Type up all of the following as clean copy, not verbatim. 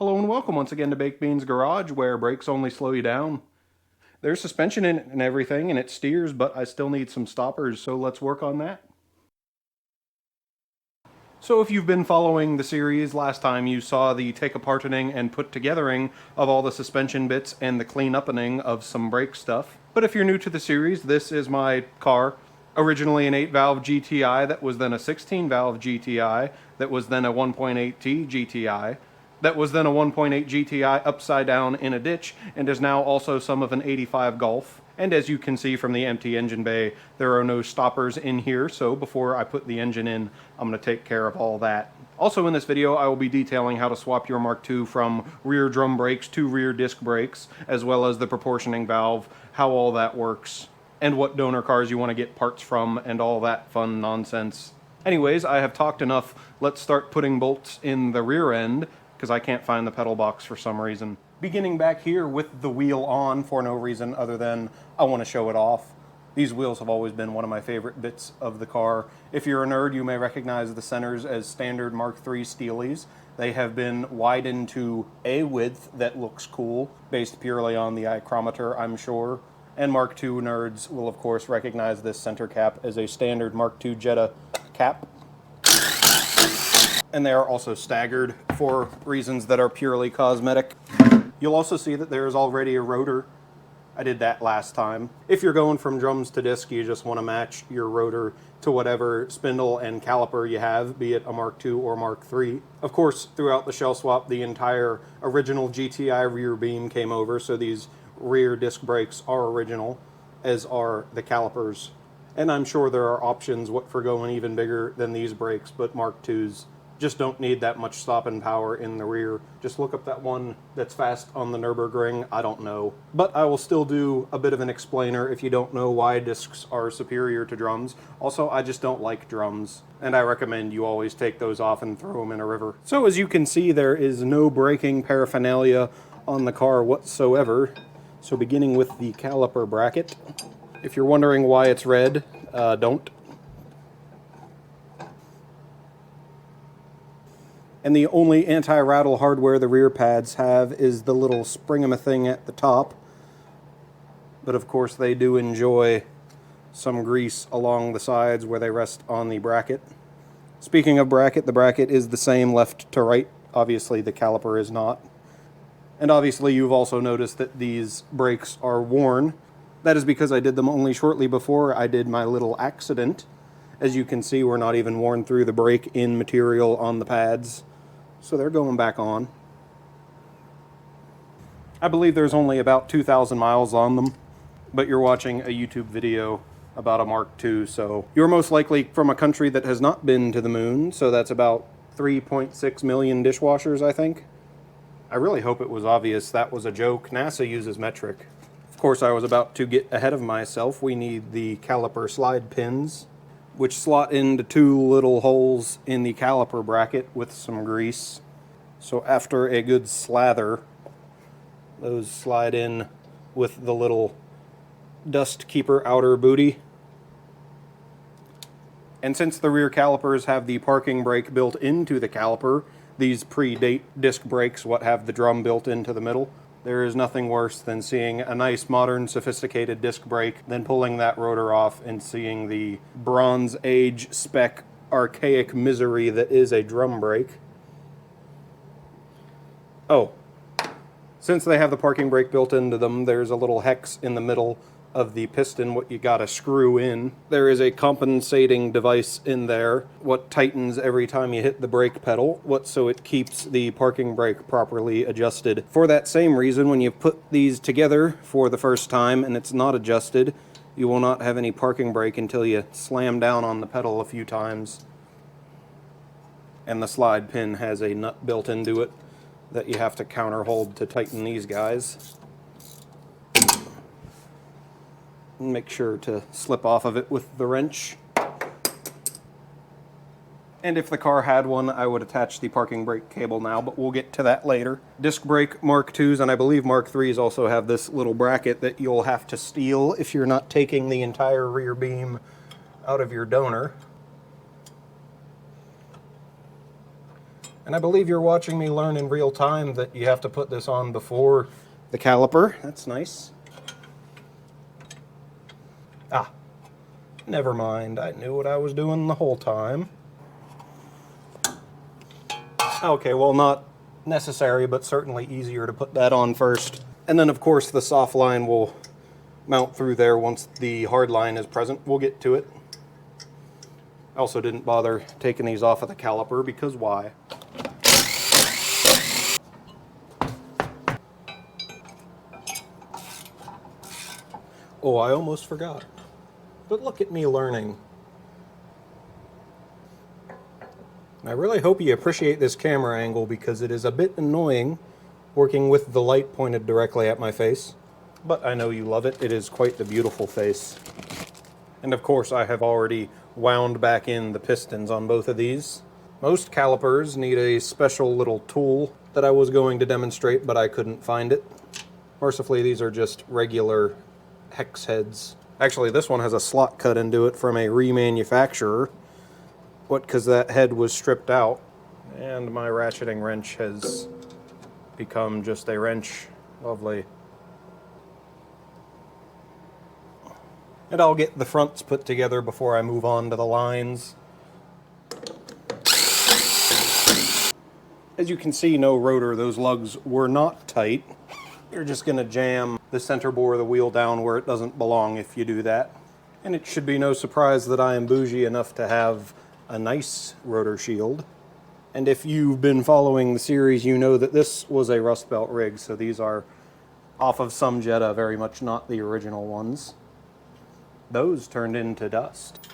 Hello and welcome once again to Baked Beans Garage, where brakes only slow you down. There's suspension in it and everything, and it steers, but I still need some stoppers, so let's work on that. So if you've been following the series, last time you saw the take-aparting and put-togethering of all the suspension bits and the clean-upping of some brake stuff. But if you're new to the series, this is my car. Originally an 8-valve GTI that was then a 16-valve GTI that was then a 1.8T GTI. That was then a 1.8 GTI upside down in a ditch, and is now also some of an 85 Golf. And as you can see from the empty engine bay, there are no stoppers in here, so before I put the engine in, I'm going to take care of all that. Also in this video, I will be detailing how to swap your Mark II from rear drum brakes to rear disc brakes, as well as the proportioning valve, how all that works, and what donor cars you want to get parts from, and all that fun nonsense. Anyways, I have talked enough. Let's start putting bolts in the rear end, because I can't find the pedal box for some reason. Beginning back here with the wheel on for no reason other than I want to show it off. These wheels have always been one of my favorite bits of the car. If you're a nerd, you may recognize the centers as standard Mark III Steelies. They have been widened to a width that looks cool, based purely on the ichrometer, I'm sure. And Mark II nerds will of course recognize this center cap as a standard Mark II Jetta cap. And they are also staggered for reasons that are purely cosmetic. You'll also see that there is already a rotor. I did that last time. If you're going from drums to disc, you just want to match your rotor to whatever spindle and caliper you have, be it a Mark II or Mark III. Of course, throughout the shell swap, the entire original GTI rear beam came over, so these rear disc brakes are original, as are the calipers. And I'm sure there are options for going even bigger than these brakes, but Mark IIs just don't need that much stopping power in the rear. Just look up that one that's fast on the Nürburgring, I don't know. But I will still do a bit of an explainer if you don't know why discs are superior to drums. Also, I just don't like drums, and I recommend you always take those off and throw them in a river. So as you can see, there is no braking paraphernalia on the car whatsoever. So beginning with the caliper bracket. If you're wondering why it's red, don't. And the only anti-rattle hardware the rear pads have is the little spring-a-thing at the top. But of course they do enjoy some grease along the sides where they rest on the bracket. Speaking of bracket, the bracket is the same left to right. Obviously the caliper is not. And obviously you've also noticed that these brakes are worn. That is because I did them only shortly before I did my little accident. As you can see, we're not even worn through the break-in material on the pads. So they're going back on. I believe there's only about 2,000 miles on them, but you're watching a YouTube video about a Mark II, so you're most likely from a country that has not been to the moon, so that's about 3.6 million dishwashers, I think. I really hope it was obvious that was a joke. NASA uses metric. Of course, I was about to get ahead of myself. We need the caliper slide pins, which slot into two little holes in the caliper bracket with some grease. So after a good slather, those slide in with the little dust keeper outer booty. And since the rear calipers have the parking brake built into the caliper, these predate disc brakes what have the drum built into the middle. There is nothing worse than seeing a nice, modern, sophisticated disc brake, then pulling that rotor off and seeing the Bronze Age spec archaic misery that is a drum brake. Oh, since they have the parking brake built into them, there's a little hex in the middle of the piston what you gotta screw in. There is a compensating device in there what tightens every time you hit the brake pedal, so it keeps the parking brake properly adjusted. For that same reason, when you put these together for the first time and it's not adjusted, you will not have any parking brake until you slam down on the pedal a few times. And the slide pin has a nut built into it that you have to counter hold to tighten these guys. Make sure to slip off of it with the wrench. And if the car had one, I would attach the parking brake cable now, but we'll get to that later. Disc brake Mark IIs, and I believe Mark IIIs also have this little bracket that you'll have to steal if you're not taking the entire rear beam out of your donor. And I believe you're watching me learn in real time that you have to put this on before the caliper. That's nice. Ah, never mind. I knew what I was doing the whole time. Okay, well, not necessary, but certainly easier to put that on first. And then, of course, the soft line will mount through there once the hard line is present. We'll get to it. I also didn't bother taking these off of the caliper because why? Oh, I almost forgot. But look at me learning. I really hope you appreciate this camera angle because it is a bit annoying working with the light pointed directly at my face. But I know you love it. It is quite the beautiful face. And of course I have already wound back in the pistons on both of these. Most calipers need a special little tool that I was going to demonstrate, but I couldn't find it. Mercifully, these are just regular hex heads. Actually, this one has a slot cut into it from a remanufacturer. Because that head was stripped out, and my ratcheting wrench has become just a wrench. Lovely. And I'll get the fronts put together before I move on to the lines. As you can see, no rotor. Those lugs were not tight. You're just going to jam the center bore of the wheel down where it doesn't belong if you do that. And it should be no surprise that I am bougie enough to have a nice rotor shield. And if you've been following the series, you know that this was a Rust Belt rig, so these are off of some Jetta, very much not the original ones. Those turned into dust.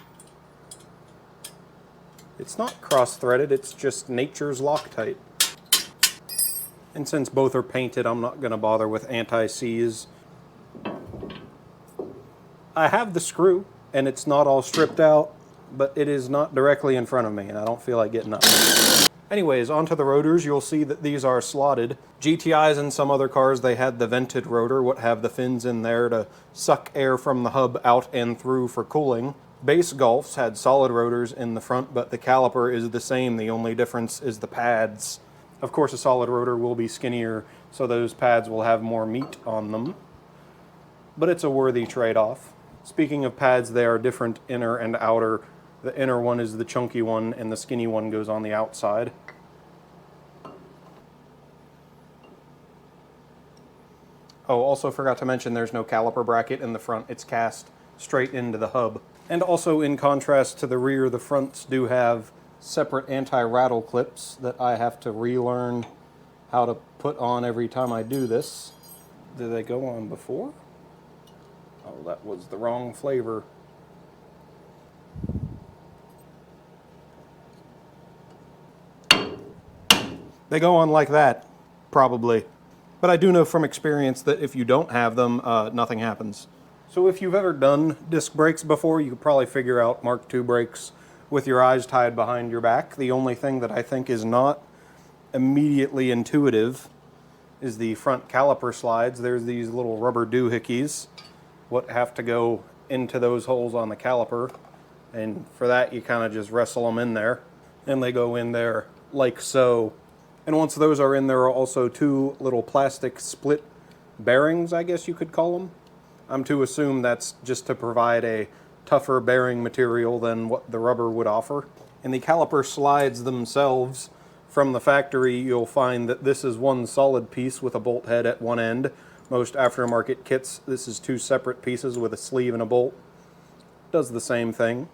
It's not cross-threaded, it's just nature's Loctite. And since both are painted, I'm not going to bother with anti-seize. I have the screw, and it's not all stripped out, but it is not directly in front of me, and I don't feel like getting up. Anyways, onto the rotors. You'll see that these are slotted. GTIs and some other cars, they had the vented rotor, what have the fins in there to suck air from the hub out and through for cooling. Base Golfs had solid rotors in the front, but the caliper is the same. The only difference is the pads. Of course, a solid rotor will be skinnier, so those pads will have more meat on them. But it's a worthy trade-off. Speaking of pads, they are different inner and outer. The inner one is the chunky one, and the skinny one goes on the outside. Oh, also forgot to mention there's no caliper bracket in the front. It's cast straight into the hub. And also, in contrast to the rear, the fronts do have separate anti-rattle clips that I have to relearn how to put on every time I do this. Did they go on before? Oh, that was the wrong flavor. They go on like that, probably. But I do know from experience that if you don't have them, nothing happens. So if you've ever done disc brakes before, you could probably figure out Mark II brakes with your eyes tied behind your back. The only thing that I think is not immediately intuitive is the front caliper slides. There's these little rubber doohickeys what have to go into those holes on the caliper. And for that, you kind of just wrestle them in there. And they go in there like so. And once those are in, there are also two little plastic split bearings, I guess you could call them. I'm to assume that's just to provide a tougher bearing material than what the rubber would offer. And the caliper slides themselves, from the factory, you'll find that this is one solid piece with a bolt head at one end. Most aftermarket kits, this is two separate pieces with a sleeve and a bolt. Does the same thing.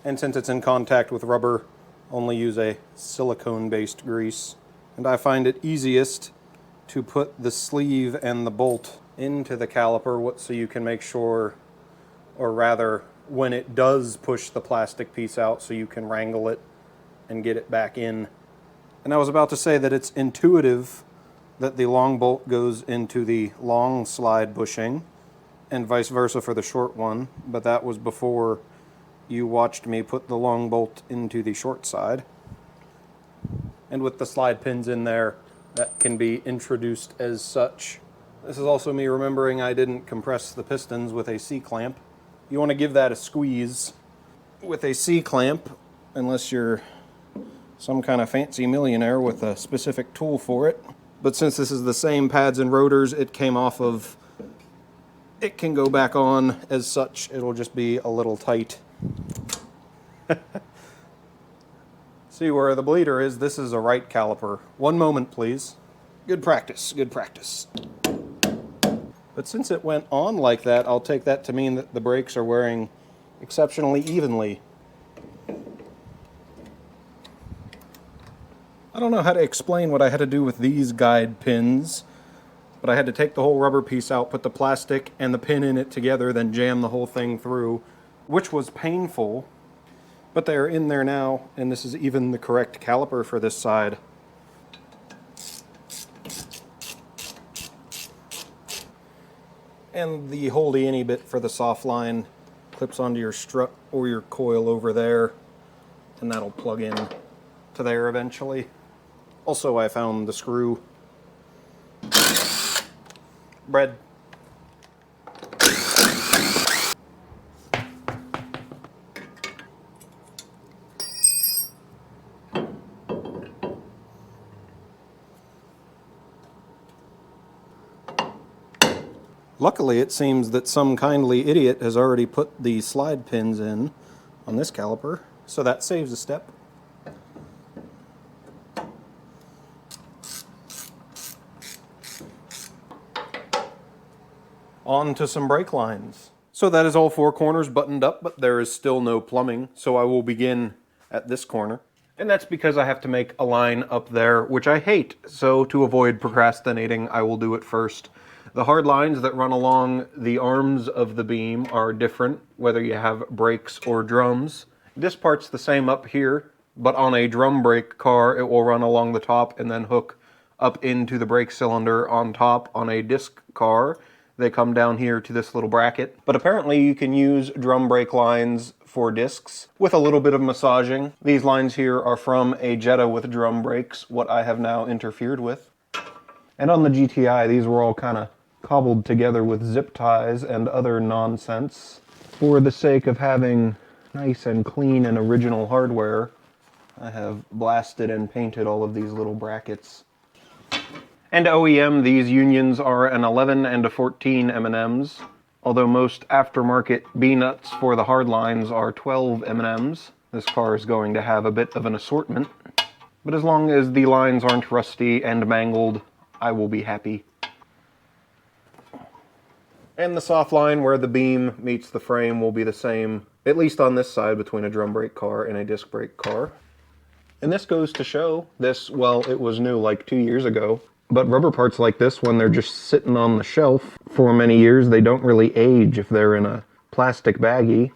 And since it's in contact with rubber, only use a silicone-based grease. And I find it easiest to put the sleeve and the bolt into the caliper so you can make sure, or rather, when it does push the plastic piece out, so you can wrangle it and get it back in. And I was about to say that it's intuitive that the long bolt goes into the long slide bushing, and vice versa for the short one, but that was before you watched me put the long bolt into the short side. And with the slide pins in there, that can be introduced as such. This is also me remembering I didn't compress the pistons with a C-clamp. You want to give that a squeeze with a C-clamp, unless you're some kind of fancy millionaire with a specific tool for it. But since this is the same pads and rotors it came off of, it can go back on as such. It'll just be a little tight. See where the bleeder is? This is a right caliper. One moment, please. Good practice, good practice. But since it went on like that, I'll take that to mean that the brakes are wearing exceptionally evenly. I don't know how to explain what I had to do with these guide pins, but I had to take the whole rubber piece out, put the plastic and the pin in it together, then jam the whole thing through, which was painful. But they are in there now, and this is even the correct caliper for this side. And the holdy-any bit for the soft line clips onto your strut or your coil over there, and that'll plug in to there eventually. Also, I found the screw. Bread. Luckily, it seems that some kindly idiot has already put the slide pins in on this caliper, so that saves a step. On to some brake lines. So that is all four corners buttoned up, but there is still no plumbing, so I will begin at this corner. And that's because I have to make a line up there, which I hate, so to avoid procrastinating, I will do it first. The hard lines that run along the arms of the beam are different, whether you have brakes or drums. This part's the same up here, but on a drum brake car, it will run along the top and then hook up into the brake cylinder on top. On a disc car, they come down here to this little bracket. But apparently you can use drum brake lines for discs with a little bit of massaging. These lines here are from a Jetta with drum brakes, what I have now interfered with. And on the GTI, these were all kind of cobbled together with zip ties and other nonsense. For the sake of having nice and clean and original hardware, I have blasted and painted all of these little brackets. And OEM, these unions are an 11 and a 14 M&Ms, although most aftermarket B-nuts for the hard lines are 12 M&Ms. This car is going to have a bit of an assortment, but as long as the lines aren't rusty and mangled, I will be happy. And the soft line where the beam meets the frame will be the same, at least on this side, between a drum brake car and a disc brake car. And this goes to show, this, well, it was new like 2 years ago, but rubber parts like this, when they're just sitting on the shelf for many years, they don't really age if they're in a plastic baggie.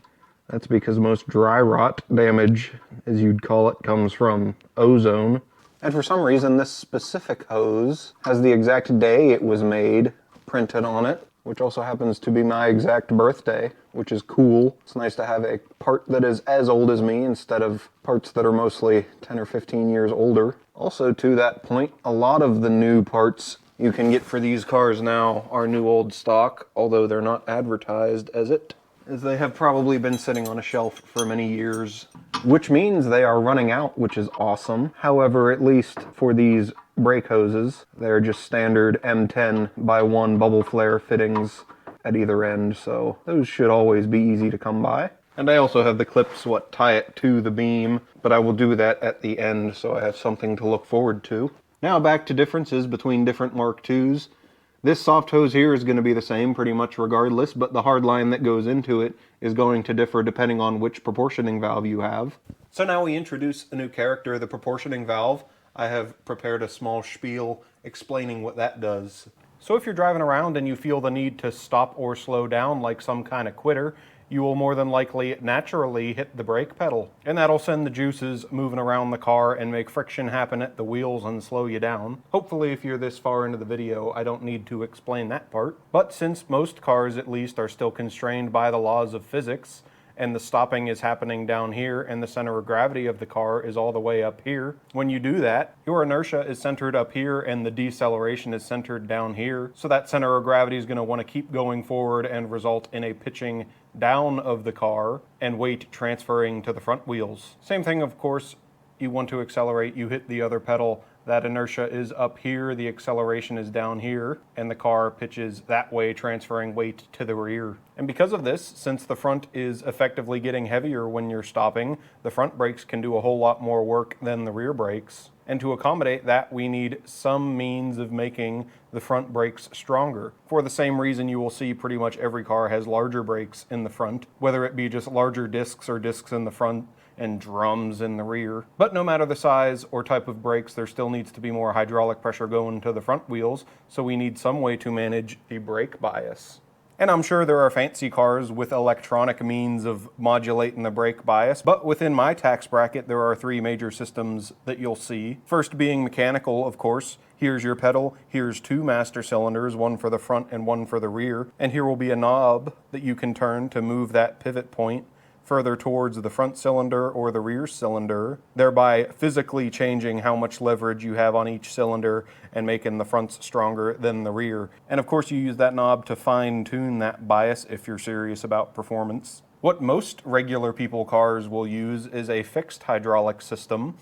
That's because most dry rot damage, as you'd call it, comes from ozone. And for some reason, this specific hose has the exact day it was made printed on it, which also happens to be my exact birthday, which is cool. It's nice to have a part that is as old as me instead of parts that are mostly 10 or 15 years older. Also, to that point, a lot of the new parts you can get for these cars now are new old stock, although they're not advertised as it, as they have probably been sitting on a shelf for many years, which means they are running out, which is awesome. However, at least for these brake hoses, they're just standard M10x1 bubble flare fittings at either end, so those should always be easy to come by. And I also have the clips what tie it to the beam, but I will do that at the end so I have something to look forward to. Now back to differences between different Mark IIs. This soft hose here is going to be the same pretty much regardless, but the hard line that goes into it is going to differ depending on which proportioning valve you have. So now we introduce a new character, the proportioning valve. I have prepared a small spiel explaining what that does. So if you're driving around and you feel the need to stop or slow down like some kind of quitter, you will more than likely naturally hit the brake pedal. And that'll send the juices moving around the car and make friction happen at the wheels and slow you down. Hopefully if you're this far into the video, I don't need to explain that part. But since most cars at least are still constrained by the laws of physics, and the stopping is happening down here and the center of gravity of the car is all the way up here. When you do that, your inertia is centered up here and the deceleration is centered down here. So that center of gravity is going to want to keep going forward and result in a pitching down of the car and weight transferring to the front wheels. Same thing, of course, you want to accelerate, you hit the other pedal. That inertia is up here, the acceleration is down here, and the car pitches that way, transferring weight to the rear. And because of this, since the front is effectively getting heavier when you're stopping, the front brakes can do a whole lot more work than the rear brakes. And to accommodate that, we need some means of making the front brakes stronger. For the same reason you will see pretty much every car has larger brakes in the front, whether it be just larger discs or discs in the front and drums in the rear. But no matter the size or type of brakes, there still needs to be more hydraulic pressure going to the front wheels, so we need some way to manage the brake bias. And I'm sure there are fancy cars with electronic means of modulating the brake bias, but within my tax bracket there are three major systems that you'll see. First being mechanical, of course. Here's your pedal, here's two master cylinders, one for the front and one for the rear, and here will be a knob that you can turn to move that pivot point further towards the front cylinder or the rear cylinder, thereby physically changing how much leverage you have on each cylinder and making the fronts stronger than the rear. And of course you use that knob to fine-tune that bias if you're serious about performance. What most regular people cars will use is a fixed hydraulic system.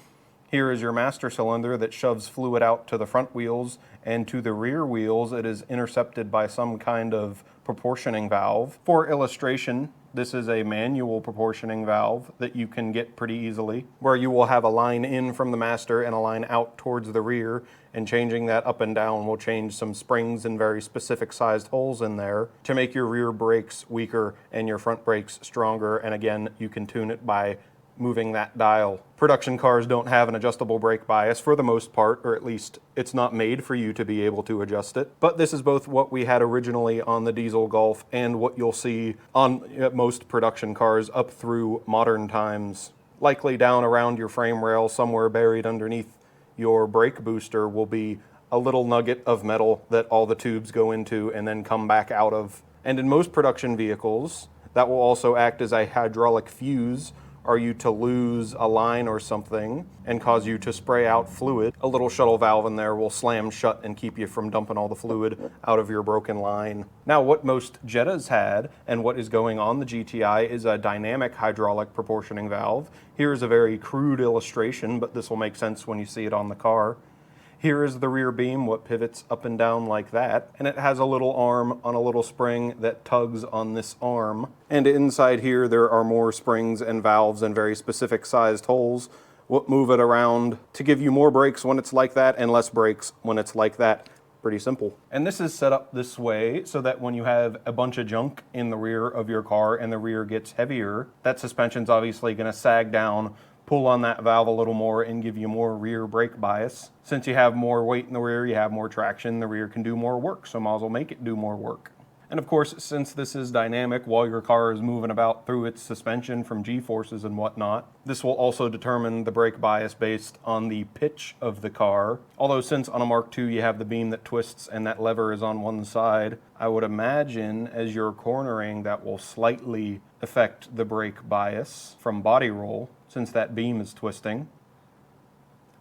Here is your master cylinder that shoves fluid out to the front wheels, and to the rear wheels it is intercepted by some kind of proportioning valve. For illustration, this is a manual proportioning valve that you can get pretty easily, where you will have a line in from the master and a line out towards the rear, and changing that up and down will change some springs and very specific sized holes in there to make your rear brakes weaker and your front brakes stronger. And again, you can tune it by moving that dial. Production cars don't have an adjustable brake bias for the most part, or at least it's not made for you to be able to adjust it. But this is both what we had originally on the diesel Golf and what you'll see on most production cars up through modern times. Likely down around your frame rail, somewhere buried underneath your brake booster, will be a little nugget of metal that all the tubes go into and then come back out of. And in most production vehicles, that will also act as a hydraulic fuse. Are you to lose a line or something and cause you to spray out fluid, a little shuttle valve in there will slam shut and keep you from dumping all the fluid out of your broken line. Now, what most Jettas had and what is going on the GTI is a dynamic hydraulic proportioning valve. Here's a very crude illustration, but this will make sense when you see it on the car. Here is the rear beam, what pivots up and down like that, and it has a little arm on a little spring that tugs on this arm. And inside here there are more springs and valves and very specific sized holes what move it around to give you more brakes when it's like that and less brakes when it's like that. Pretty simple. And this is set up this way so that when you have a bunch of junk in the rear of your car and the rear gets heavier, that suspension's obviously going to sag down, pull on that valve a little more, and give you more rear brake bias. Since you have more weight in the rear, you have more traction, the rear can do more work, so might as well make it do more work. And of course, since this is dynamic while your car is moving about through its suspension from G-forces and whatnot, this will also determine the brake bias based on the pitch of the car. Although since on a Mark II you have the beam that twists and that lever is on one side, I would imagine as you're cornering that will slightly affect the brake bias from body roll, since that beam is twisting.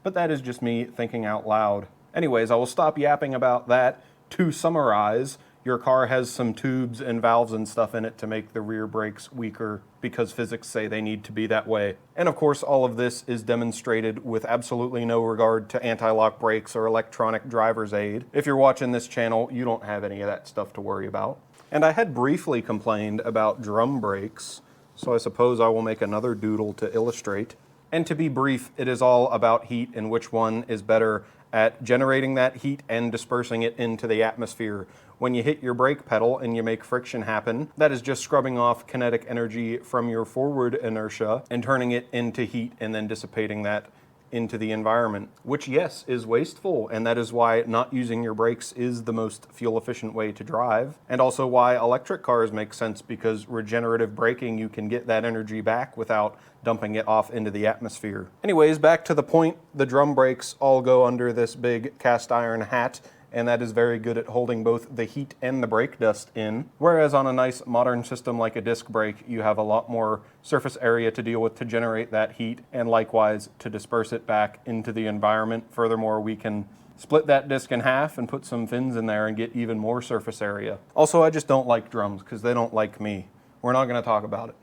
But that is just me thinking out loud. Anyways, I will stop yapping about that. To summarize, your car has some tubes and valves and stuff in it to make the rear brakes weaker because physics say they need to be that way. And of course, all of this is demonstrated with absolutely no regard to anti-lock brakes or electronic driver's aid. If you're watching this channel, you don't have any of that stuff to worry about. And I had briefly complained about drum brakes, so I suppose I will make another doodle to illustrate. And to be brief, it is all about heat and which one is better at generating that heat and dispersing it into the atmosphere. When you hit your brake pedal and you make friction happen, that is just scrubbing off kinetic energy from your forward inertia and turning it into heat and then dissipating that into the environment, which yes, is wasteful, and that is why not using your brakes is the most fuel efficient way to drive, and also why electric cars make sense, because regenerative braking, you can get that energy back without dumping it off into the atmosphere. Anyways, back to the point, the drum brakes all go under this big cast iron hat, and that is very good at holding both the heat and the brake dust in. Whereas on a nice modern system like a disc brake, you have a lot more surface area to deal with to generate that heat, and likewise to disperse it back into the environment. Furthermore, we can split that disc in half and put some fins in there and get even more surface area. Also, I just don't like drums because they don't like me. We're not going to talk about it.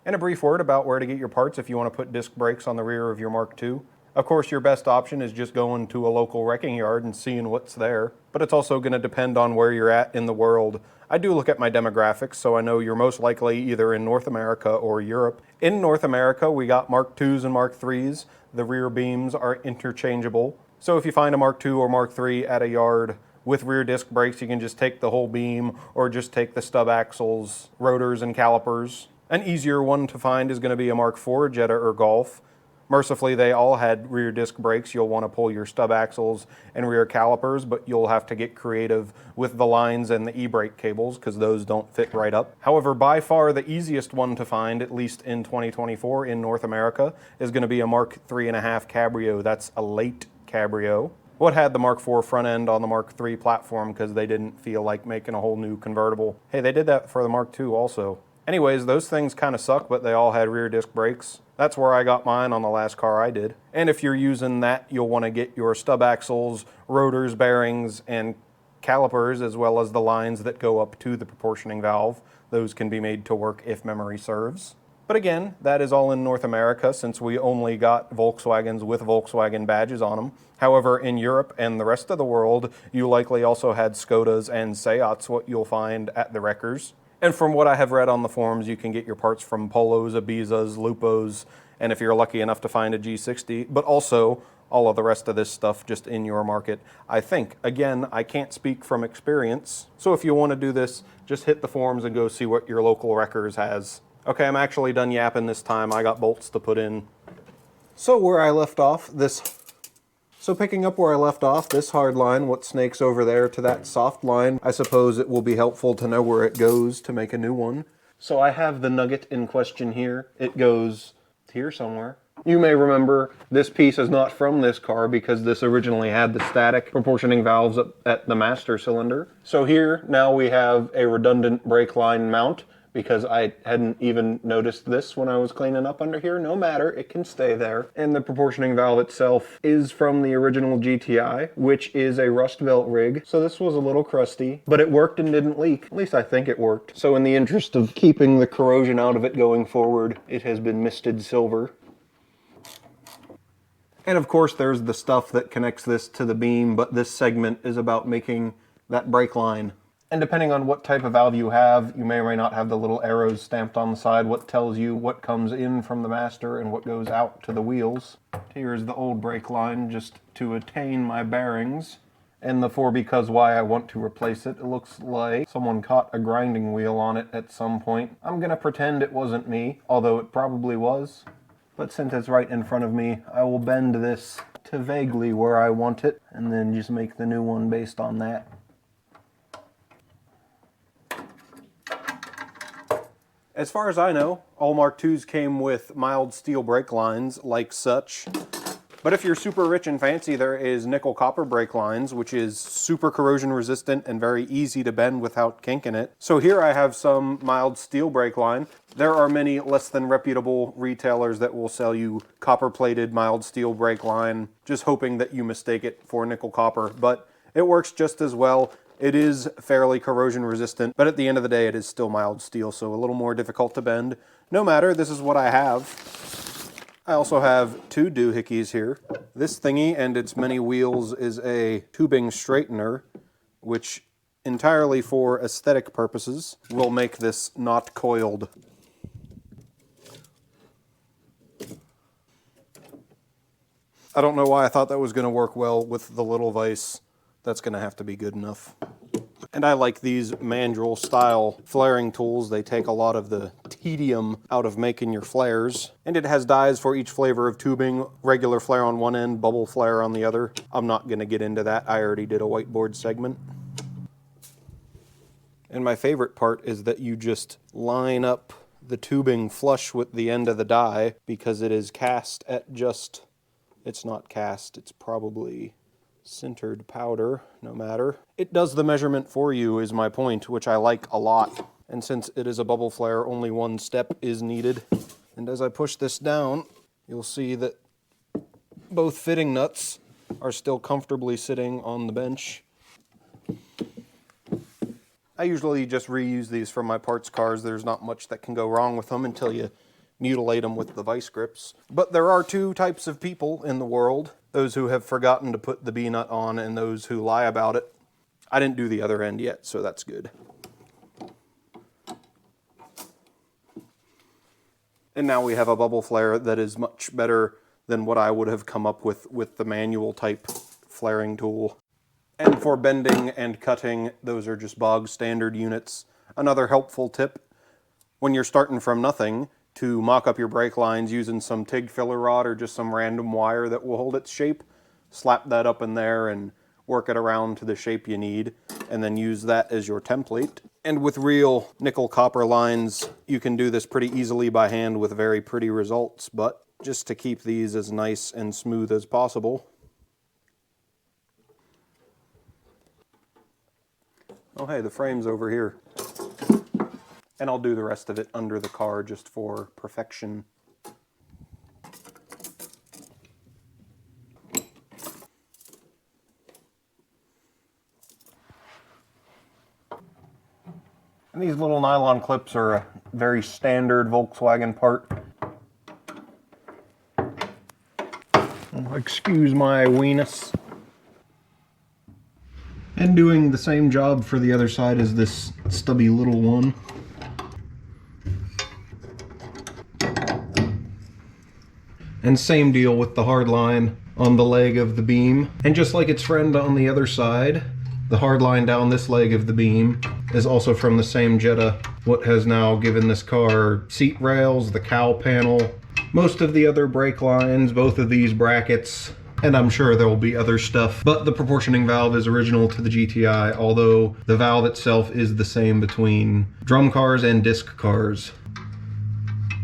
And a brief word about where to get your parts if you want to put disc brakes on the rear of your Mark II. Of course, your best option is just going to a local wrecking yard and seeing what's there, but it's also going to depend on where you're at in the world. I do look at my demographics, so I know you're most likely either in North America or Europe. In North America, we got Mark IIs and Mark IIIs. The rear beams are interchangeable. So if you find a Mark II or Mark III at a yard with rear disc brakes, you can just take the whole beam or just take the stub axles, rotors, and calipers. An easier one to find is going to be a Mark IV Jetta or Golf. Mercifully, they all had rear disc brakes. You'll want to pull your stub axles and rear calipers, but you'll have to get creative with the lines and the e-brake cables because those don't fit right up. However, by far the easiest one to find, at least in 2024 in North America, is going to be a Mark III.5 Cabrio. That's a late Cabrio. What had the Mark IV front end on the Mark III platform because they didn't feel like making a whole new convertible. Hey, they did that for the Mark II also. Anyways, those things kind of suck, but they all had rear disc brakes. That's where I got mine on the last car I did. And if you're using that, you'll want to get your stub axles, rotors, bearings, and calipers, as well as the lines that go up to the proportioning valve. Those can be made to work if memory serves. But again, that is all in North America since we only got Volkswagens with Volkswagen badges on them. However, in Europe and the rest of the world, you likely also had Skodas and Seats, what you'll find at the wreckers. And from what I have read on the forums, you can get your parts from Polos, Ibizas, Lupos, and if you're lucky enough to find a G60, but also all of the rest of this stuff just in your market, I think. Again, I can't speak from experience, so if you want to do this, just hit the forums and go see what your local wreckers has. Okay, I'm actually done yapping this time. I got bolts to put in. So picking up where I left off, this hard line, what snakes over there to that soft line, I suppose it will be helpful to know where it goes to make a new one. So I have the nugget in question here. It goes here somewhere. You may remember this piece is not from this car because this originally had the static proportioning valves at the master cylinder. So here now we have a redundant brake line mount, because I hadn't even noticed this when I was cleaning up under here. No matter, it can stay there. And the proportioning valve itself is from the original GTI, which is a rust belt rig. So this was a little crusty, but it worked and didn't leak. At least I think it worked. So in the interest of keeping the corrosion out of it going forward, it has been misted silver. And of course there's the stuff that connects this to the beam, but this segment is about making that brake line. And depending on what type of valve you have, you may or may not have the little arrows stamped on the side, what tells you what comes in from the master and what goes out to the wheels. Here's the old brake line just to attain my bearings. And the for because why I want to replace it. It looks like someone caught a grinding wheel on it at some point. I'm gonna pretend it wasn't me, although it probably was. But since it's right in front of me, I will bend this to vaguely where I want it, and then just make the new one based on that. As far as I know, all Mark IIs came with mild steel brake lines like such. But if you're super rich and fancy, there is nickel copper brake lines, which is super corrosion resistant and very easy to bend without kinking it. So here I have some mild steel brake line. There are many less than reputable retailers that will sell you copper plated mild steel brake line, just hoping that you mistake it for nickel copper. But it works just as well. It is fairly corrosion resistant, but at the end of the day, it is still mild steel, so a little more difficult to bend. No matter, this is what I have. I also have two doohickeys here. This thingy and its many wheels is a tubing straightener, which entirely for aesthetic purposes will make this not coiled. I don't know why I thought that was going to work well with the little vise. That's going to have to be good enough. And I like these mandrel style flaring tools. They take a lot of the tedium out of making your flares. And it has dies for each flavor of tubing, regular flare on one end, bubble flare on the other. I'm not going to get into that. I already did a whiteboard segment. And my favorite part is that you just line up the tubing flush with the end of the die because it is cast at just, it's not cast, it's probably sintered powder, no matter. It does the measurement for you is my point, which I like a lot. And since it is a bubble flare, only one step is needed. And as I push this down, you'll see that both fitting nuts are still comfortably sitting on the bench. I usually just reuse these from my parts cars. There's not much that can go wrong with them until you mutilate them with the vice grips. But there are two types of people in the world: those who have forgotten to put the B-nut on and those who lie about it. I didn't do the other end yet, so that's good. And now we have a bubble flare that is much better than what I would have come up with the manual type flaring tool. And for bending and cutting, those are just bog standard units. Another helpful tip, when you're starting from nothing, to mock up your brake lines using some TIG filler rod or just some random wire that will hold its shape. Slap that up in there and work it around to the shape you need, and then use that as your template. And with real nickel copper lines, you can do this pretty easily by hand with very pretty results, but just to keep these as nice and smooth as possible. Oh hey, the frame's over here. And I'll do the rest of it under the car just for perfection. And these little nylon clips are a very standard Volkswagen part. Excuse my weenus. And doing the same job for the other side as this stubby little one. And same deal with the hard line on the leg of the beam. And just like its friend on the other side, the hard line down this leg of the beam is also from the same Jetta, what has now given this car seat rails, the cowl panel, most of the other brake lines, both of these brackets, and I'm sure there will be other stuff. But the proportioning valve is original to the GTI, although the valve itself is the same between drum cars and disc cars.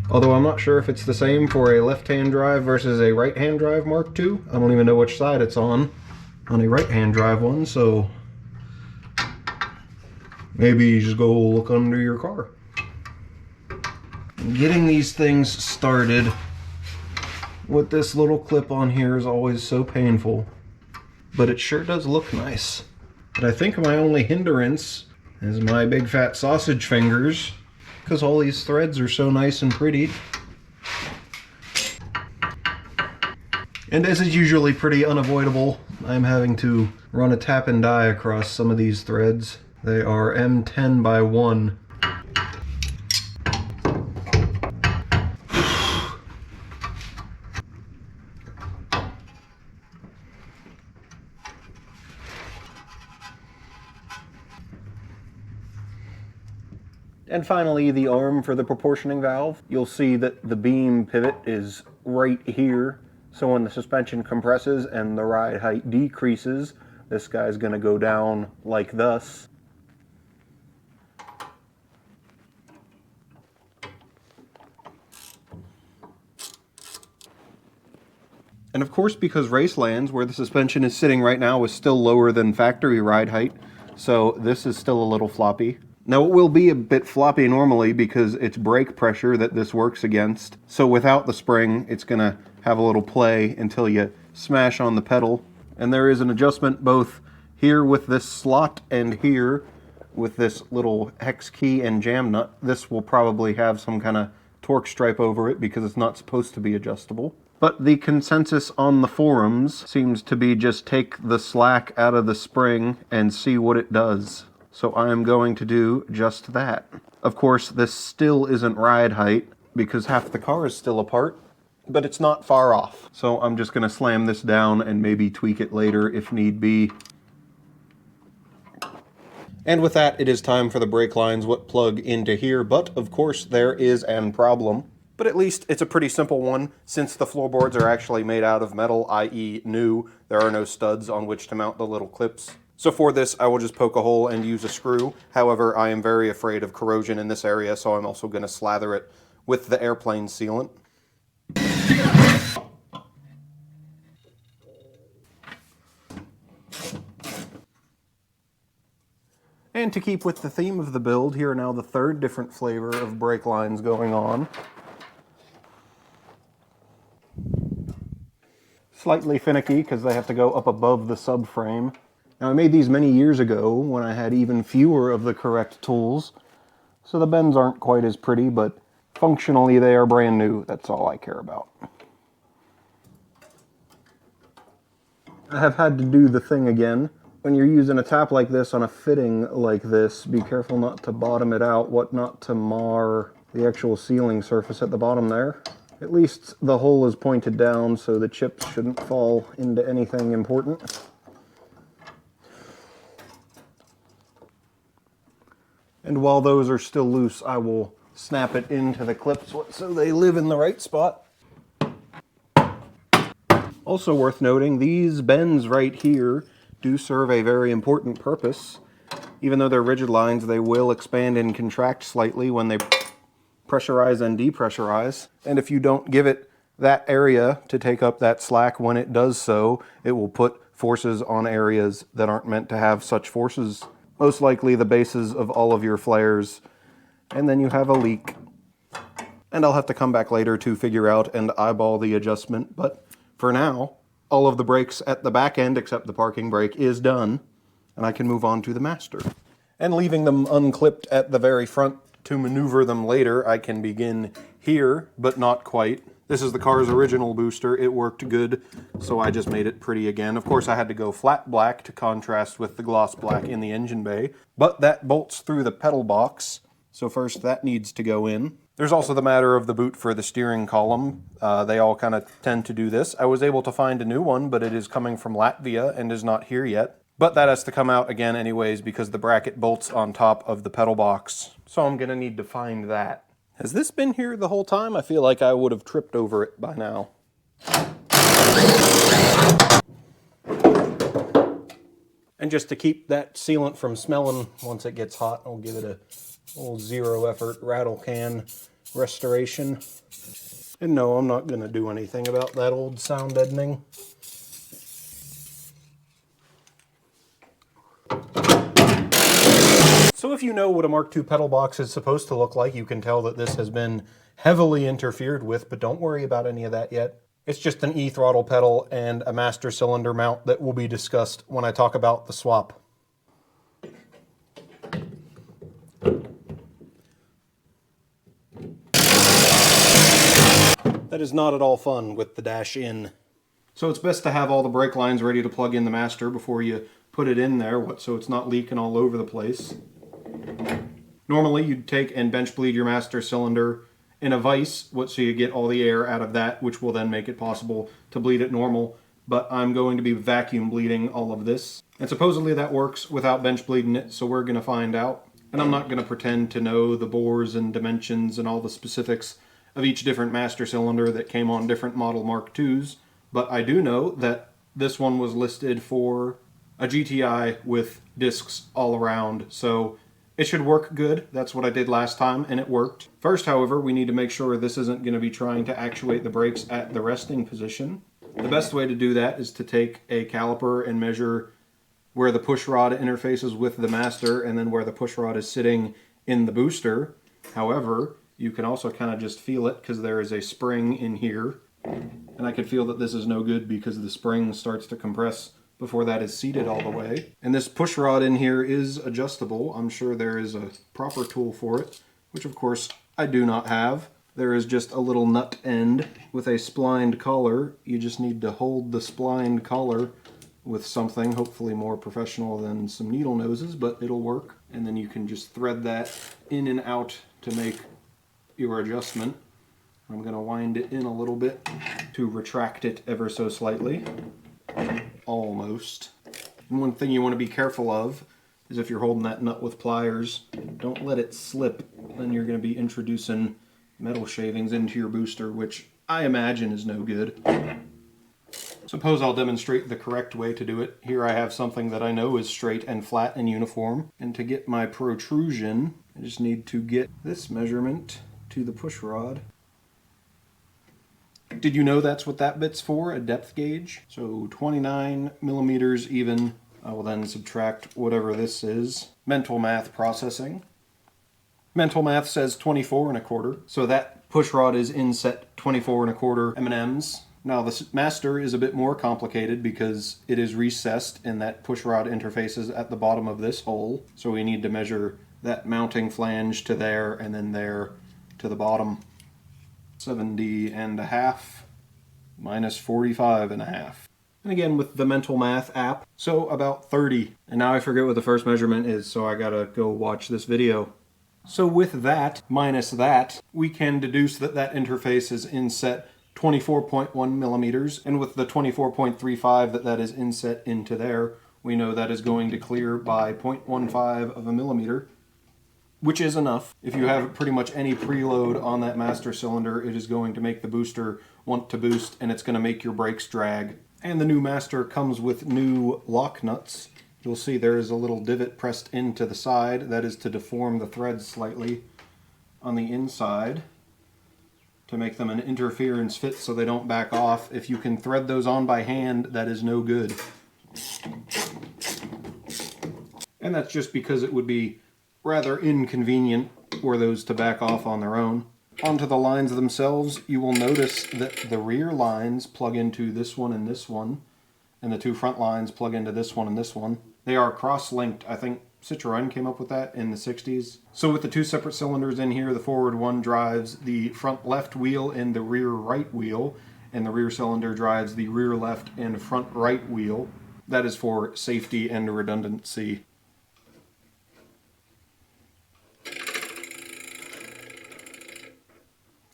Although I'm not sure if it's the same for a left-hand drive versus a right-hand drive Mark II. I don't even know which side it's on a right-hand drive one, so maybe you just go look under your car. Getting these things started with this little clip on here is always so painful, but it sure does look nice. But I think my only hindrance is my big fat sausage fingers, because all these threads are so nice and pretty. And as is usually pretty unavoidable, I'm having to run a tap and die across some of these threads. They are M10 by 1. And finally, the arm for the proportioning valve. You'll see that the beam pivot is right here. So when the suspension compresses and the ride height decreases, this guy's gonna go down like this. And of course, because Racelands, where the suspension is sitting right now, is still lower than factory ride height, so this is still a little floppy. Now it will be a bit floppy normally because it's brake pressure that this works against. So without the spring, it's gonna have a little play until you smash on the pedal. And there is an adjustment both here with this slot and here with this little hex key and jam nut. This will probably have some kind of torque stripe over it because it's not supposed to be adjustable. But the consensus on the forums seems to be just take the slack out of the spring and see what it does. So I am going to do just that. Of course, this still isn't ride height because half the car is still apart, but it's not far off. So I'm just gonna slam this down and maybe tweak it later if need be. And with that, it is time for the brake lines what plug into here, but of course there is an problem. But at least it's a pretty simple one, since the floorboards are actually made out of metal, i.e. new. There are no studs on which to mount the little clips. So for this, I will just poke a hole and use a screw. However, I am very afraid of corrosion in this area, so I'm also going to slather it with the airplane sealant. And to keep with the theme of the build, here are now the third different flavor of brake lines going on. Slightly finicky because they have to go up above the subframe. Now I made these many years ago when I had even fewer of the correct tools, so the bends aren't quite as pretty, but Functionally, they are brand new. That's all I care about. I have had to do the thing again. When you're using a tap like this on a fitting like this, be careful not to bottom it out, what not to mar the actual sealing surface at the bottom there. At least the hole is pointed down so the chips shouldn't fall into anything important. And while those are still loose, I will snap it into the clips so they live in the right spot. Also worth noting, these bends right here do serve a very important purpose. Even though they're rigid lines, they will expand and contract slightly when they pressurize and depressurize. And if you don't give it that area to take up that slack when it does so, it will put forces on areas that aren't meant to have such forces. Most likely the bases of all of your flares. And then you have a leak. And I'll have to come back later to figure out and eyeball the adjustment, but for now, all of the brakes at the back end, except the parking brake, is done, and I can move on to the master. And leaving them unclipped at the very front to maneuver them later, I can begin here, but not quite. This is the car's original booster. It worked good, so I just made it pretty again. Of course, I had to go flat black to contrast with the gloss black in the engine bay, but that bolts through the pedal box, so first that needs to go in. There's also the matter of the boot for the steering column. They all kind of tend to do this. I was able to find a new one, but it is coming from Latvia and is not here yet. But that has to come out again anyways because the bracket bolts on top of the pedal box. So I'm going to need to find that. Has this been here the whole time? I feel like I would have tripped over it by now. And just to keep that sealant from smelling once it gets hot, I'll give it a little zero effort rattle can restoration. And no, I'm not going to do anything about that old sound deadening. So if you know what a Mark II pedal box is supposed to look like, you can tell that this has been heavily interfered with, but don't worry about any of that yet. It's just an E-throttle pedal and a master cylinder mount that will be discussed when I talk about the swap. That is not at all fun with the dash in. So it's best to have all the brake lines ready to plug in the master before you put it in there, so it's not leaking all over the place. Normally you'd take and bench bleed your master cylinder in a vise, so you get all the air out of that, which will then make it possible to bleed it normal. But I'm going to be vacuum bleeding all of this. And supposedly that works without bench bleeding it, so we're going to find out. And I'm not going to pretend to know the bores and dimensions and all the specifics of each different master cylinder that came on different model Mark IIs, but I do know that this one was listed for a GTI with discs all around, so it should work good. That's what I did last time, and it worked. First, however, we need to make sure this isn't going to be trying to actuate the brakes at the resting position. The best way to do that is to take a caliper and measure where the push rod interfaces with the master and then where the push rod is sitting in the booster. However, you can also kind of just feel it because there is a spring in here. And I can feel that this is no good because the spring starts to compress before that is seated all the way. And this push rod in here is adjustable. I'm sure there is a proper tool for it, which of course I do not have. There is just a little nut end with a splined collar. You just need to hold the splined collar with something, hopefully more professional than some needle noses, but it'll work. And then you can just thread that in and out to make your adjustment. I'm going to wind it in a little bit to retract it ever so slightly. Almost. And one thing you want to be careful of is if you're holding that nut with pliers, don't let it slip. Then you're going to be introducing metal shavings into your booster, which I imagine is no good. Suppose I'll demonstrate the correct way to do it. Here I have something that I know is straight and flat and uniform. And to get my protrusion, I just need to get this measurement to the push rod. Did you know that's what that bit's for? A depth gauge? So 29 millimeters even. I will then subtract whatever this is. Mental math processing. Mental math says 24 and a quarter. So that push rod is inset 24 and a quarter M&Ms. Now the master is a bit more complicated because it is recessed and that push rod interfaces at the bottom of this hole. So we need to measure that mounting flange to there and then there to the bottom. 70.5 minus 45.5. And again with the mental math app, so about 30. And now I forget what the first measurement is, so I gotta go watch this video. So with that minus that, we can deduce that that interface is inset 24.1 millimeters, and with the 24.35 that is inset into there, we know that is going to clear by 0.15 of a millimeter, which is enough. If you have pretty much any preload on that master cylinder, it is going to make the booster want to boost, and it's going to make your brakes drag. And the new master comes with new lock nuts. You'll see there is a little divot pressed into the side. That is to deform the threads slightly on the inside to make them an interference fit so they don't back off. If you can thread those on by hand, that is no good. And that's just because it would be rather inconvenient for those to back off on their own. Onto the lines themselves, you will notice that the rear lines plug into this one, and the two front lines plug into this one and this one. They are cross-linked. I think Citroën came up with that in the 60s. So with the two separate cylinders in here, the forward one drives the front left wheel and the rear right wheel, and the rear cylinder drives the rear left and front right wheel. That is for safety and redundancy.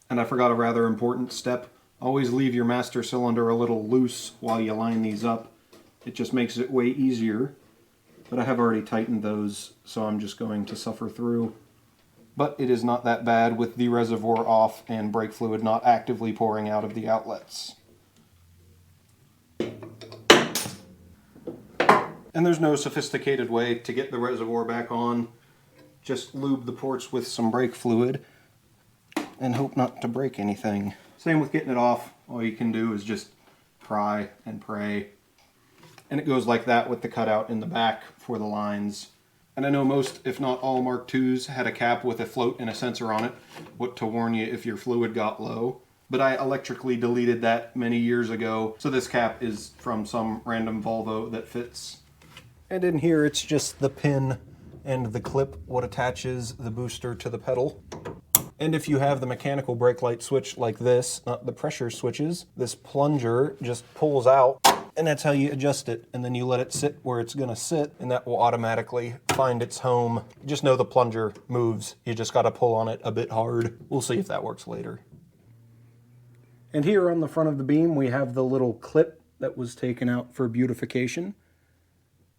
And I forgot a rather important step. Always leave your master cylinder a little loose while you line these up. It just makes it way easier. But I have already tightened those, so I'm just going to suffer through. But it is not that bad with the reservoir off and brake fluid not actively pouring out of the outlets. And there's no sophisticated way to get the reservoir back on. Just lube the ports with some brake fluid and hope not to break anything. Same with getting it off. All you can do is just pry and pray. And it goes like that with the cutout in the back for the lines. And I know most, if not all, Mark IIs had a cap with a float and a sensor on it, what to warn you if your fluid got low. But I electrically deleted that many years ago, so this cap is from some random Volvo that fits. And in here it's just the pin and the clip what attaches the booster to the pedal. And if you have the mechanical brake light switch like this, not the pressure switches, this plunger just pulls out, and that's how you adjust it. And then you let it sit where it's gonna sit, and that will automatically find its home. Just know the plunger moves. You just gotta pull on it a bit hard. We'll see if that works later. And here on the front of the beam, we have the little clip that was taken out for beautification.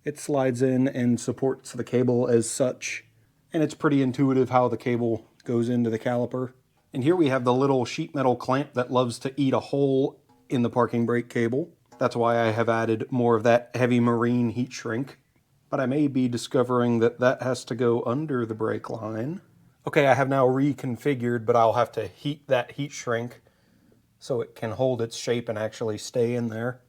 It slides in and supports the cable as such. And it's pretty intuitive how the cable goes into the caliper. And here we have the little sheet metal clamp that loves to eat a hole in the parking brake cable. That's why I have added more of that heavy marine heat shrink. But I may be discovering that that has to go under the brake line. Okay, I have now reconfigured, but I'll have to heat that heat shrink so it can hold its shape and actually stay in there.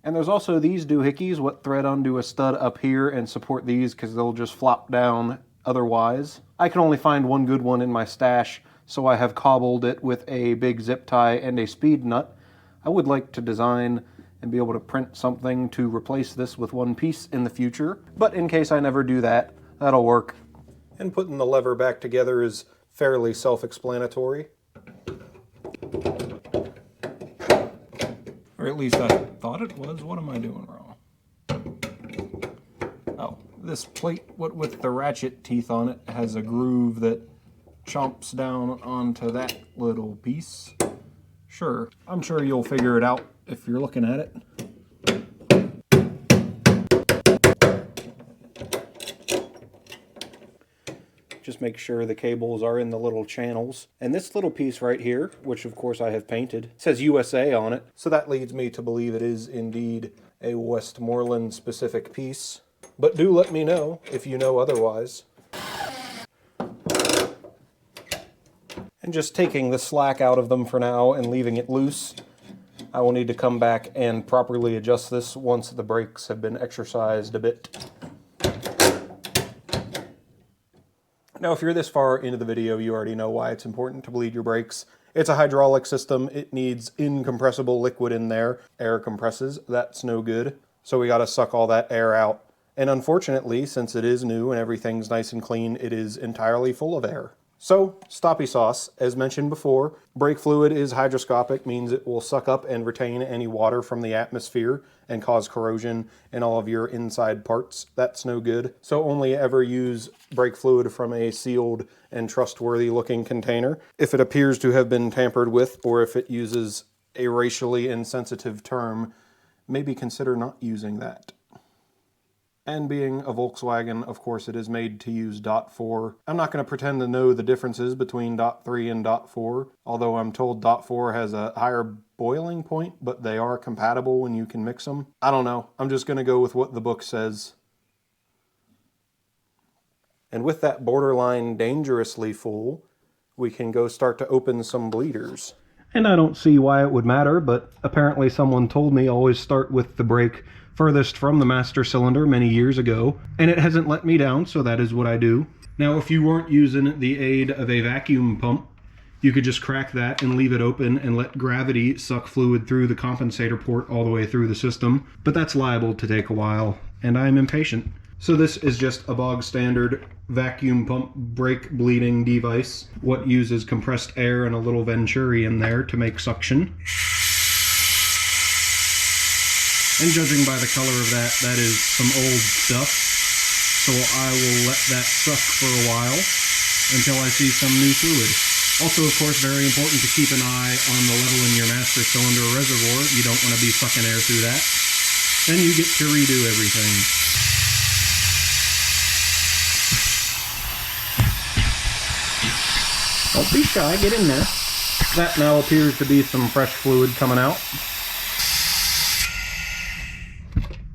And there's also these doohickeys, what thread onto a stud up here and support these because they'll just flop down otherwise. I can only find one good one in my stash, so I have cobbled it with a big zip tie and a speed nut. I would like to design and be able to print something to replace this with one piece in the future, but in case I never do that, that'll work. And putting the lever back together is fairly self-explanatory. Or at least I thought it was. What am I doing wrong? Oh, this plate, what with the ratchet teeth on it, has a groove that chomps down onto that little piece. Sure, I'm sure you'll figure it out if you're looking at it. Just make sure the cables are in the little channels. And this little piece right here, which of course I have painted, says USA on it. So that leads me to believe it is indeed a Westmoreland specific piece. But do let me know if you know otherwise. And just taking the slack out of them for now and leaving it loose, I will need to come back and properly adjust this once the brakes have been exercised a bit. Now, if you're this far into the video, you already know why it's important to bleed your brakes. It's a hydraulic system. It needs incompressible liquid in there. Air compresses. That's no good. So we got to suck all that air out. And unfortunately, since it is new and everything's nice and clean, it is entirely full of air. So, stoppy sauce, as mentioned before, brake fluid is hygroscopic, means it will suck up and retain any water from the atmosphere and cause corrosion in all of your inside parts. That's no good. So only ever use brake fluid from a sealed and trustworthy looking container. If it appears to have been tampered with, or if it uses a racially insensitive term, maybe consider not using that. And being a Volkswagen, of course, it is made to use .4. I'm not going to pretend to know the differences between .3 and .4, although I'm told .4 has a higher boiling point, but they are compatible when you can mix them. I don't know. I'm just going to go with what the book says. And with that borderline dangerously full, we can go start to open some bleeders. And I don't see why it would matter, but apparently someone told me always start with the brake furthest from the master cylinder many years ago, and it hasn't let me down, so that is what I do. Now, if you weren't using the aid of a vacuum pump, you could just crack that and leave it open and let gravity suck fluid through the compensator port all the way through the system, but that's liable to take a while, and I'm impatient. So this is just a bog standard vacuum pump brake bleeding device. What uses compressed air and a little venturi in there to make suction. And judging by the color of that, that is some old stuff. So I will let that suck for a while until I see some new fluid. Also, of course, very important to keep an eye on the level in your master cylinder reservoir. You don't want to be sucking air through that. Then you get to redo everything. Don't be shy, get in there. That now appears to be some fresh fluid coming out.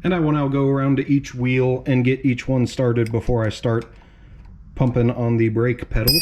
And I will now go around to each wheel and get each one started before I start pumping on the brake pedal.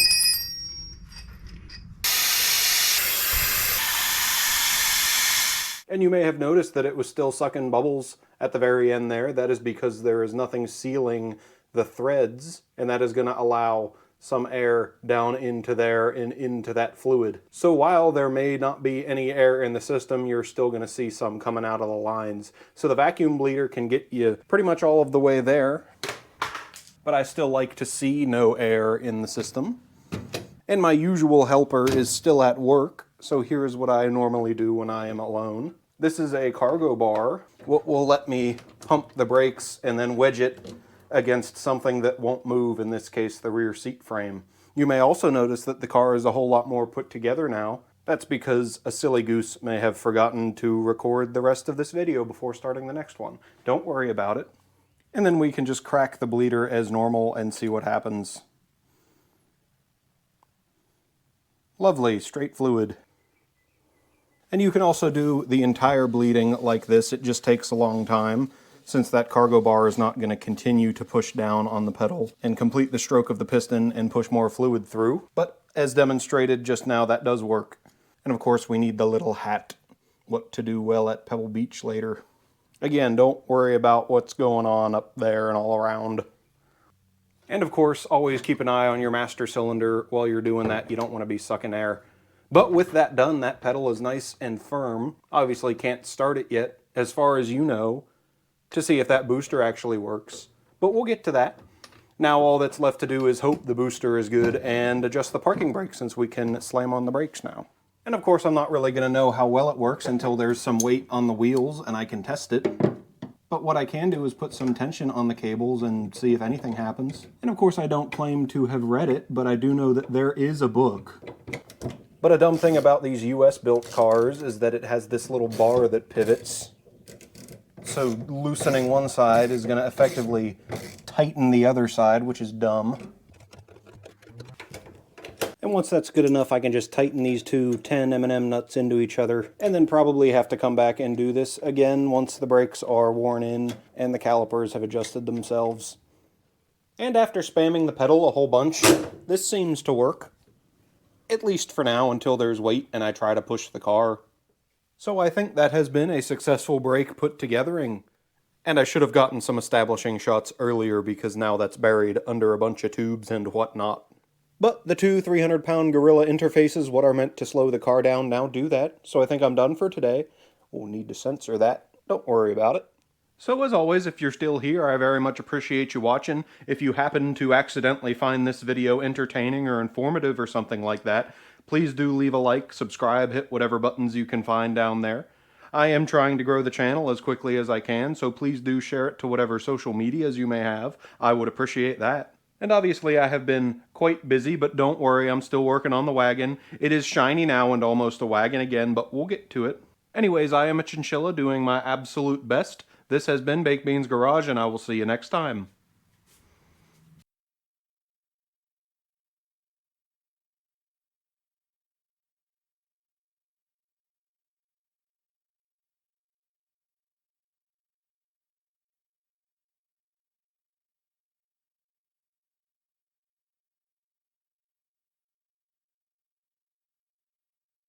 And you may have noticed that it was still sucking bubbles at the very end there. That is because there is nothing sealing the threads, and that is going to allow some air down into there and into that fluid. So while there may not be any air in the system, you're still going to see some coming out of the lines. So the vacuum bleeder can get you pretty much all of the way there, but I still like to see no air in the system. And my usual helper is still at work, so here's what I normally do when I am alone. This is a cargo bar. What will let me pump the brakes and then wedge it against something that won't move, in this case the rear seat frame. You may also notice that the car is a whole lot more put together now. That's because a silly goose may have forgotten to record the rest of this video before starting the next one. Don't worry about it. And then we can just crack the bleeder as normal and see what happens. Lovely, straight fluid. And you can also do the entire bleeding like this. It just takes a long time, since that cargo bar is not going to continue to push down on the pedal and complete the stroke of the piston and push more fluid through. But as demonstrated just now, that does work. And of course we need the little hat, what to do well at Pebble Beach later. Again, don't worry about what's going on up there and all around. And of course, always keep an eye on your master cylinder while you're doing that. You don't want to be sucking air. But with that done, that pedal is nice and firm. Obviously can't start it yet, as far as you know, to see if that booster actually works. But we'll get to that. Now all that's left to do is hope the booster is good and adjust the parking brake, since we can slam on the brakes now. And of course I'm not really going to know how well it works until there's some weight on the wheels and I can test it. But what I can do is put some tension on the cables and see if anything happens. And of course I don't claim to have read it, but I do know that there is a book. But a dumb thing about these US built cars is that it has this little bar that pivots. So loosening one side is going to effectively tighten the other side, which is dumb. And once that's good enough, I can just tighten these two 10 M&M nuts into each other, and then probably have to come back and do this again once the brakes are worn in and the calipers have adjusted themselves. And after spamming the pedal a whole bunch, this seems to work. At least for now, until there's weight and I try to push the car. So I think that has been a successful brake put togethering. And I should have gotten some establishing shots earlier because now that's buried under a bunch of tubes and whatnot. But the two 300-pound gorilla interfaces, what are meant to slow the car down, now do that. So I think I'm done for today. We'll need to censor that. Don't worry about it. So as always, if you're still here, I very much appreciate you watching. If you happen to accidentally find this video entertaining or informative or something like that, please do leave a like, subscribe, hit whatever buttons you can find down there. I am trying to grow the channel as quickly as I can, so please do share it to whatever social medias you may have. I would appreciate that. And obviously I have been quite busy, but don't worry, I'm still working on the wagon. It is shiny now and almost a wagon again, but we'll get to it. Anyways, I am a chinchilla doing my absolute best. This has been Baked Beans Garage, and I will see you next time.